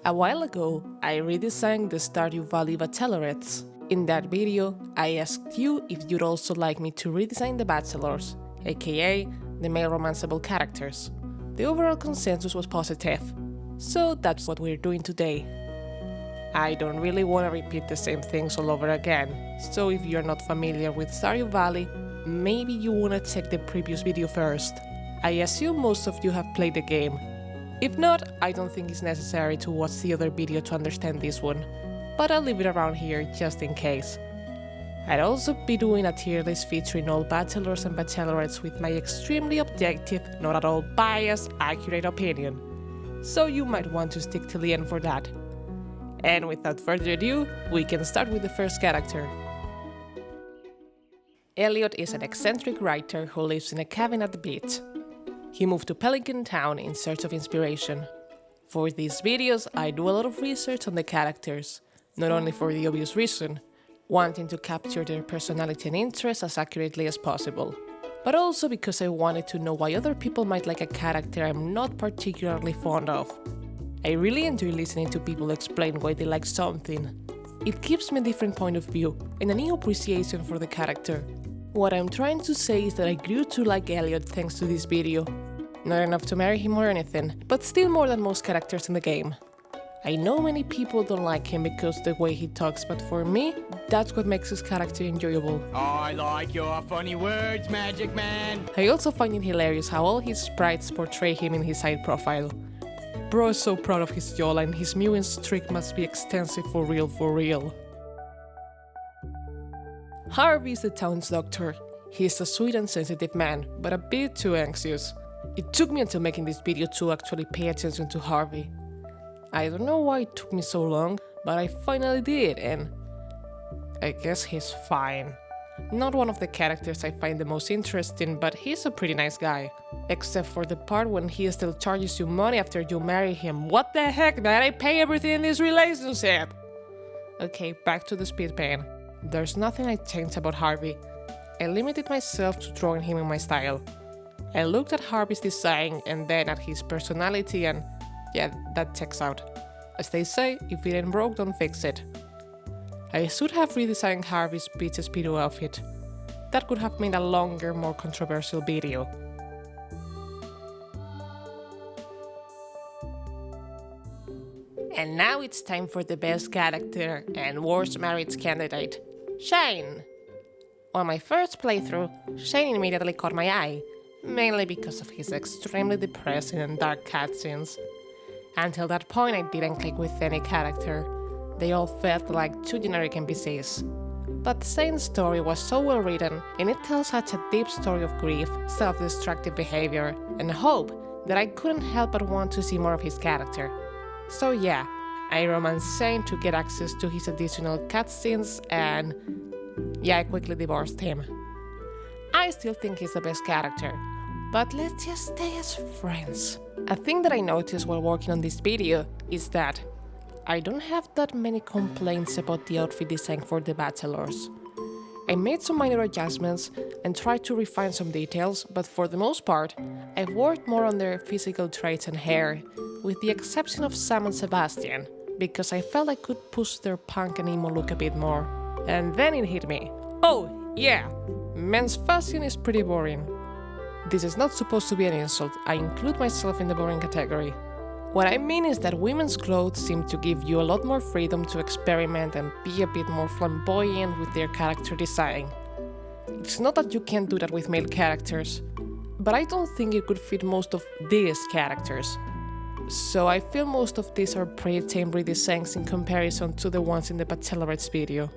A while ago, I redesigned the Stardew Valley Bachelorettes. In that video, I asked you if you'd also like me to redesign the Bachelors, aka the male romanceable characters. The overall consensus was positive, so that's what we're doing today. I don't really want to repeat the same things all over again, so if you're not familiar with Stardew Valley, maybe you want to check the previous video first. I assume most of you have played the game. If not, I don't think it's necessary to watch the other video to understand this one, but I'll leave it around here just in case. I'd also be doing a tier list featuring all bachelors and bachelorettes with my extremely objective, not at all biased, accurate opinion, so you might want to stick till the end for that. And without further ado, we can start with the first character. Elliot is an eccentric writer who lives in a cabin at the beach. He moved to Pelican Town in search of inspiration. For these videos, I do a lot of research on the characters, not only for the obvious reason, wanting to capture their personality and interests as accurately as possible, but also because I wanted to know why other people might like a character I'm not particularly fond of. I really enjoy listening to people explain why they like something. It gives me a different point of view and a new appreciation for the character. What I'm trying to say is that I grew to like Elliot thanks to this video. Not enough to marry him or anything, but still more than most characters in the game. I know many people don't like him because of the way he talks, but for me, that's what makes his character enjoyable. I like your funny words, Magic Man! I also find it hilarious how all his sprites portray him in his side profile. Bro is so proud of his jawline, his mewing streak must be extensive for real for real. Harvey is the town's doctor. He is a sweet and sensitive man, but a bit too anxious. It took me until making this video to actually pay attention to Harvey. I don't know why it took me so long, but I finally did, and I guess he's fine. Not one of the characters I find the most interesting, but he's a pretty nice guy. Except for the part when he still charges you money after you marry him. What the heck, man? I pay everything in this relationship! Okay, back to the speed paint. There's nothing I changed about Harvey. I limited myself to drawing him in my style. I looked at Harvey's design and then at his personality and yeah, that checks out. As they say, if it ain't broke, don't fix it. I should have redesigned Harvey's beach speedo outfit. That could have made a longer, more controversial video. And now it's time for the best character and worst marriage candidate, Shane. On my first playthrough, Shane immediately caught my eye, mainly because of his extremely depressing and dark cutscenes. Until that point, I didn't click with any character. They all felt like two generic NPCs. But Shane's story was so well written, and it tells such a deep story of grief, self-destructive behavior, and hope that I couldn't help but want to see more of his character. So yeah, I romanced Shane to get access to his additional cutscenes, and yeah, I quickly divorced him. I still think he's the best character, but let's just stay as friends. A thing that I noticed while working on this video is that I don't have that many complaints about the outfit design for the bachelors. I made some minor adjustments and tried to refine some details, but for the most part, I've worked more on their physical traits and hair, with the exception of Sam and Sebastian, because I felt I could push their punk and emo look a bit more. And then it hit me. Oh, yeah, men's fashion is pretty boring. This is not supposed to be an insult, I include myself in the boring category. What I mean is that women's clothes seem to give you a lot more freedom to experiment and be a bit more flamboyant with their character design. It's not that you can't do that with male characters, but I don't think it could fit most of these characters. So I feel most of these are pretty tame redesigns in comparison to the ones in the Bachelorette's video.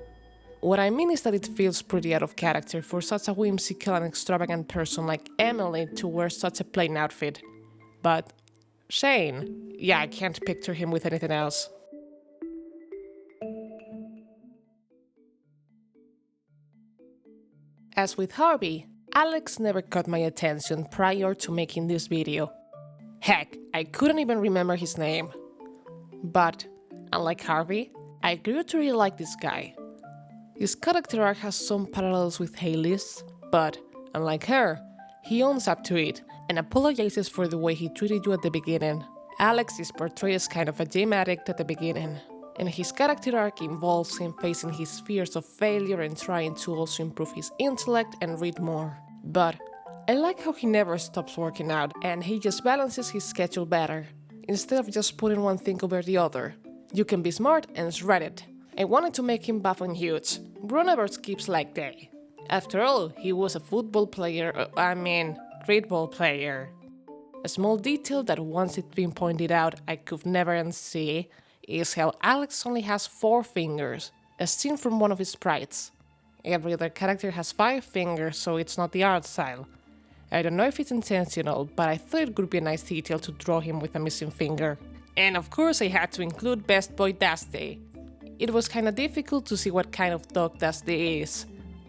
What I mean is that it feels pretty out of character for such a whimsical and extravagant person like Emily to wear such a plain outfit. But Shane, yeah, I can't picture him with anything else. As with Harvey, Alex never caught my attention prior to making this video. Heck, I couldn't even remember his name. But, unlike Harvey, I grew to really like this guy. His character arc has some parallels with Hailey's, but, unlike her, he owns up to it and apologizes for the way he treated you at the beginning. Alex is portrayed as kind of a gym addict at the beginning, and his character arc involves him facing his fears of failure and trying to also improve his intellect and read more. But I like how he never stops working out and he just balances his schedule better, instead of just putting one thing over the other. You can be smart and shred it. I wanted to make him buff and huge. Bro never skips leg day. After all, he was a football player, streetball player. A small detail that once it's been pointed out I could never unsee is how Alex only has 4 fingers, as seen from one of his sprites. Every other character has 5 fingers, so it's not the art style. I don't know if it's intentional, but I thought it would be a nice detail to draw him with a missing finger. And of course I had to include Best Boy Dusty. It was kinda difficult to see what kind of dog Dusty is,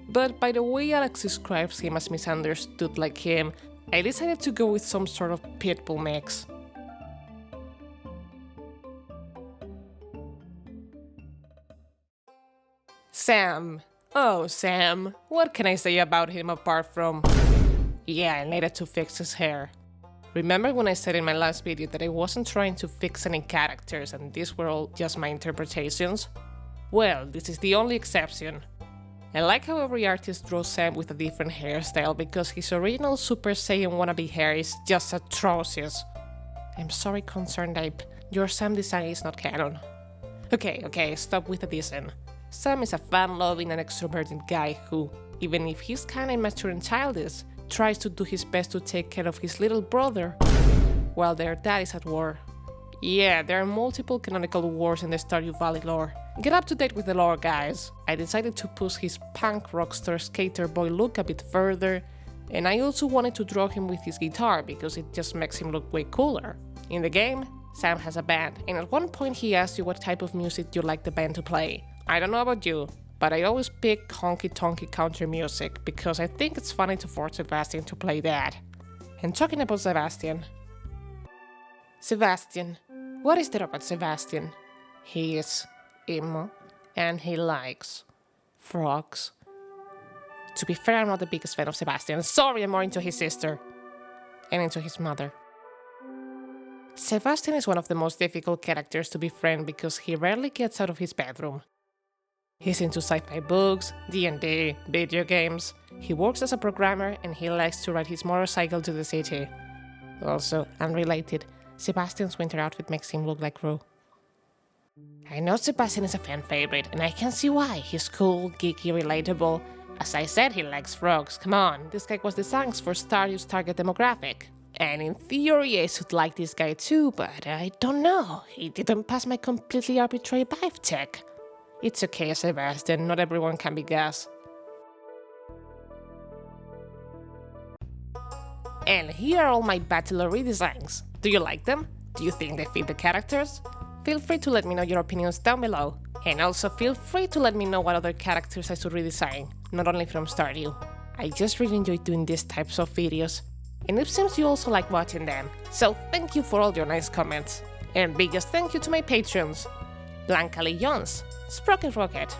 but by the way Alex describes him as misunderstood like him, I decided to go with some sort of pitbull mix. Sam. Oh, Sam. What can I say about him apart from... Yeah, I needed to fix his hair. Remember when I said in my last video that I wasn't trying to fix any characters and these were all just my interpretations? Well, this is the only exception. I like how every artist draws Sam with a different hairstyle because his original Super Saiyan wannabe hair is just atrocious. I'm sorry, Concerned Ape, your Sam design is not canon. Okay, stop with the dissing. Sam is a fun-loving and extroverted guy who, even if he's kinda immature and childish, tries to do his best to take care of his little brother while their dad is at war. Yeah, there are multiple canonical wars in the Stardew Valley lore. Get up to date with the lore, guys. I decided to push his punk rockstar skater boy look a bit further, and I also wanted to draw him with his guitar because it just makes him look way cooler. In the game, Sam has a band, and at one point he asks you what type of music you like the band to play. I don't know about you, but I always pick honky-tonky country music because I think it's funny to force Sebastian to play that. And talking about Sebastian, what is there about Sebastian? He is emo and he likes frogs. To be fair, I'm not the biggest fan of Sebastian. Sorry, I'm more into his sister and into his mother. Sebastian is one of the most difficult characters to befriend because he rarely gets out of his bedroom. He's into sci-fi books, D&D, video games, he works as a programmer and he likes to ride his motorcycle to the city. Also, unrelated, Sebastian's winter outfit makes him look like Rue. I know Sebastian is a fan favorite and I can see why. He's cool, geeky, relatable. As I said, he likes frogs. Come on, this guy was designed for Stardew's target demographic. And in theory I should like this guy too, but I don't know. He didn't pass my completely arbitrary vibe check. It's okay, Sebastian, not everyone can be gas. And here are all my Bachelor redesigns. Do you like them? Do you think they fit the characters? Feel free to let me know your opinions down below. And also feel free to let me know what other characters I should redesign, not only from Stardew. I just really enjoy doing these types of videos. And it seems you also like watching them, so thank you for all your nice comments. And biggest thank you to my patrons. Blanca Lee Jones, Sprocket Rocket,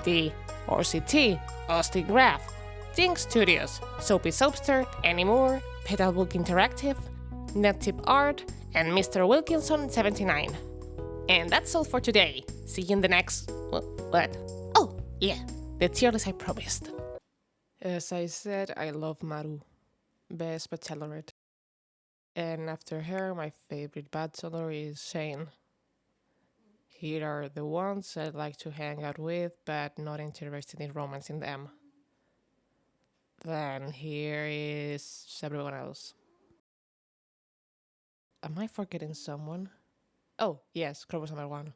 D, RCT, Austin Graph, Jinx Studios, Soapy Soapster, Annie Moore, Petalbook Interactive, NetTip Art, and Mr. Wilkinson79. And that's all for today. See you in the next... what? Oh, yeah, the tier list I promised. As I said, I love Maru, best bachelorette. And after her, my favorite bachelor is Shane. Here are the ones I'd like to hang out with, but not interested in romancing them. Then here is everyone else. Am I forgetting someone? Oh, yes, Chromosome 1.